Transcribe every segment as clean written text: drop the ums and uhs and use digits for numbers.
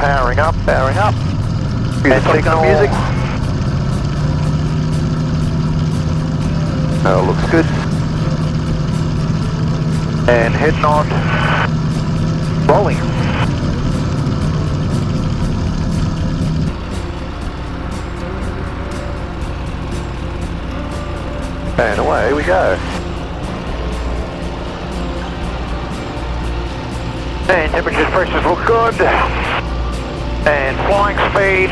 Powering up, powering up. And signal music. Oh, looks good. And head nod. Rolling. And away we go. And temperatures, pressures look good. And flying speed.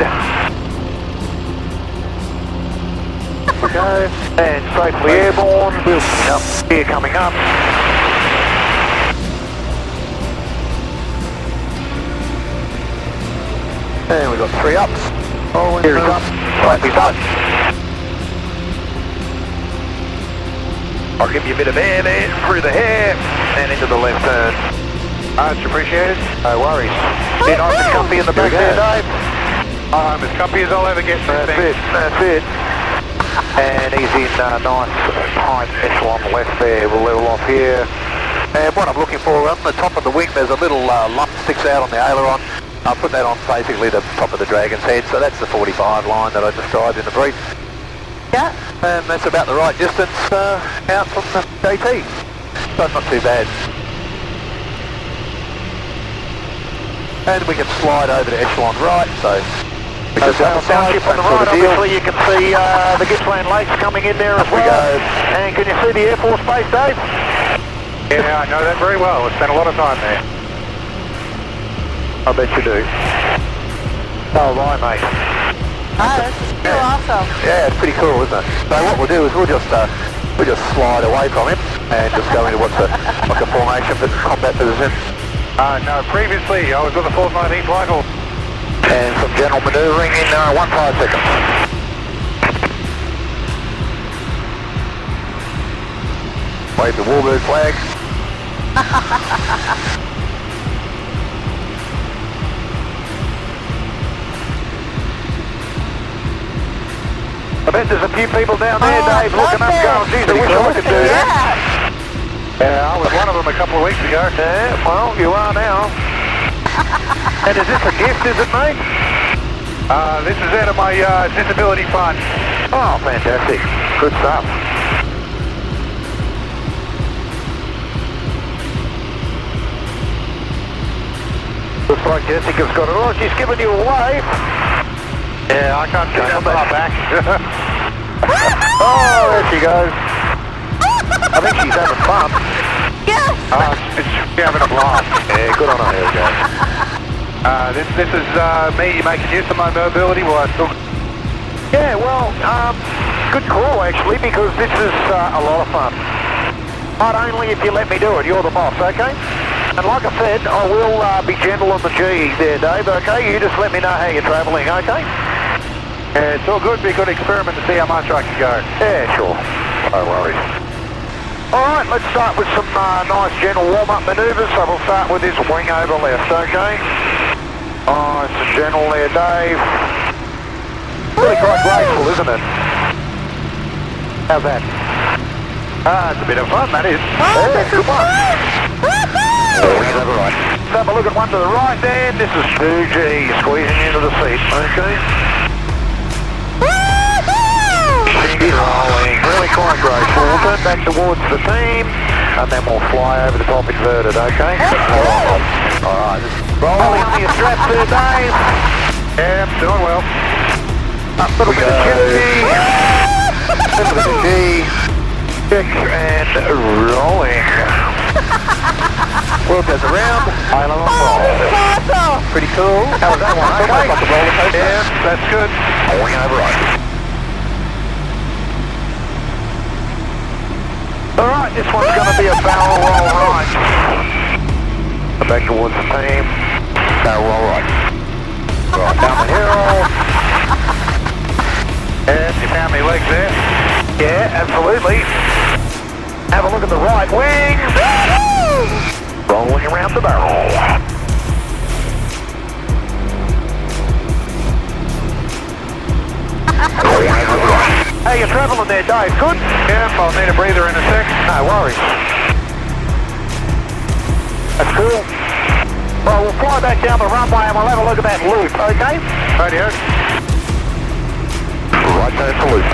We go. And safely airborne. Wheels coming up. Gear coming up. And we've got 3 ups. Oh, here is up. Slightly up. I'll give you a bit of air there, through the hair, and into the left turn. Much appreciated. No worries. Be nice and comfy in the back there, Dave. I'm as comfy as I'll ever get. That's it, that's it. And he's in nice tight echelon left there. We'll level off here. And what I'm looking for, on the top of the wing, there's a little lump sticks out on the aileron. I'll put that on basically the top of the Dragon's head, so that's the 45 line that I described in the brief. Yeah. And that's about the right distance out from the JT. So not too bad. And we can slide over to echelon right, so we can Township on the right, obviously you can see the Gippsland Lakes coming in there as well. And can you see the Air Force Base, Dave? Yeah, I know that very well. I spent a lot of time there. I bet you do. Oh, right, mate. Oh, this is cool also. Yeah, it's pretty cool, isn't it? So what we'll do is we'll just slide away from him and just go into what's like a formation for combat position. No, previously I was with the 4th 19th Rifle. And some general manoeuvring in 15 seconds. Wave the warbird flag. I bet there's a few people down there, Dave, looking up going, geez, I wish I could do that. Yeah, I was one of them a couple of weeks ago. Yeah, well, you are now. And is this a gift, is it, mate? This is out of my disability fund. Oh, fantastic. Good stuff. Looks like Jessica's got it on. She's giving you a wave. Yeah, I can't see that far back. Oh, there she goes. I think she's having fun. Yes! She's having a blast. Yeah, good on her. There we go. This is me making use of my mobility while I still... Yeah, well, good call actually, because this is a lot of fun. But only if you let me do it. You're the boss, okay? And like I said, I will be gentle on the G there, Dave, okay? You just let me know how you're travelling, okay? Yeah, it's all good. Be a good experiment to see how much I can go. Yeah, sure. No worries. Alright, let's start with some nice gentle warm-up manoeuvres. So we'll start with this wing over left, okay? Nice and gentle there, Dave. Really quite graceful, isn't it? How's that? It's a bit of fun, that is. Oh, this is fun! Wing over right. Let's have a look at one to the right there. This is 2G, squeezing into the seat, okay? She's rolling, really quite graceful. We'll turn back towards the team, and then we'll fly over the top inverted, okay? Alright, rolling under your straps there, Dave. Yeah, I'm doing well. Up a little bit of G. A little bit of G. Check and rolling. World goes around, aileron roll. Awesome! Pretty cool. How was that one? Okay. Like a roller coaster. Yeah, that's good. Wing over right. Alright, this one's going to be a barrel roll right. Back towards the team. Barrel roll right. Right down the hill. Yeah, you found me legs there. Yeah, absolutely. Have a look at the right wing. Rolling around the barrel. How you travelling there, Dave? Good? Yeah, I'll need a breather in a sec. No worries. That's cool. Well, we'll fly back down the runway and we'll have a look at that loop, okay? Radio. Right turn for loop.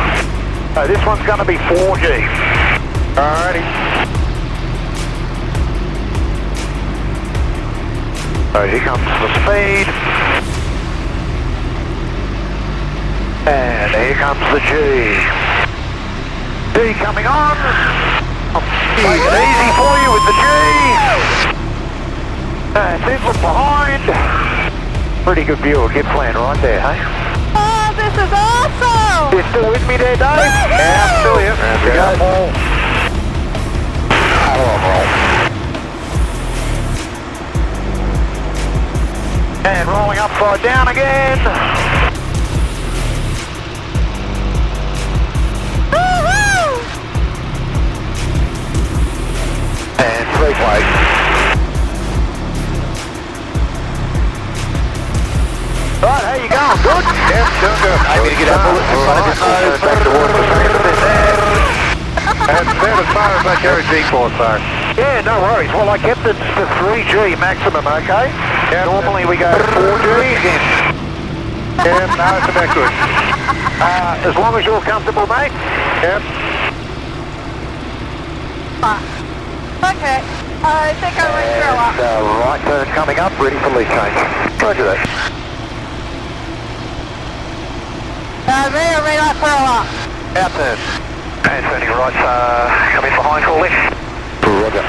So this one's going to be 4G. Alrighty. So here comes the speed. And here comes the G. G coming on. Make it easy for you with the G. And then look behind. Pretty good view of Gippsland right there, hey? Oh, this is awesome! You still with me there, Dave? Yeah, I'm still here. There we go. Roll. And rolling upside down again. Woohoo! And 3-way. Right, how you going? Good? Yep, doing good. I'm going to get our bullets in front of his nose. Back towards the center of this end. That's about as far as I carry G-force, though. Yeah, no worries. Well, I kept it to 3G maximum, okay? Yep. Normally we go to 4G. Yeah, no, it's about good. As long as you're comfortable, mate. Yep. Okay, I think I'm ready to throw up. And right turn coming up, ready for lead change. Roger that. I may or may not throw up. Out turn. And turning right, come in behind, call in. Roger.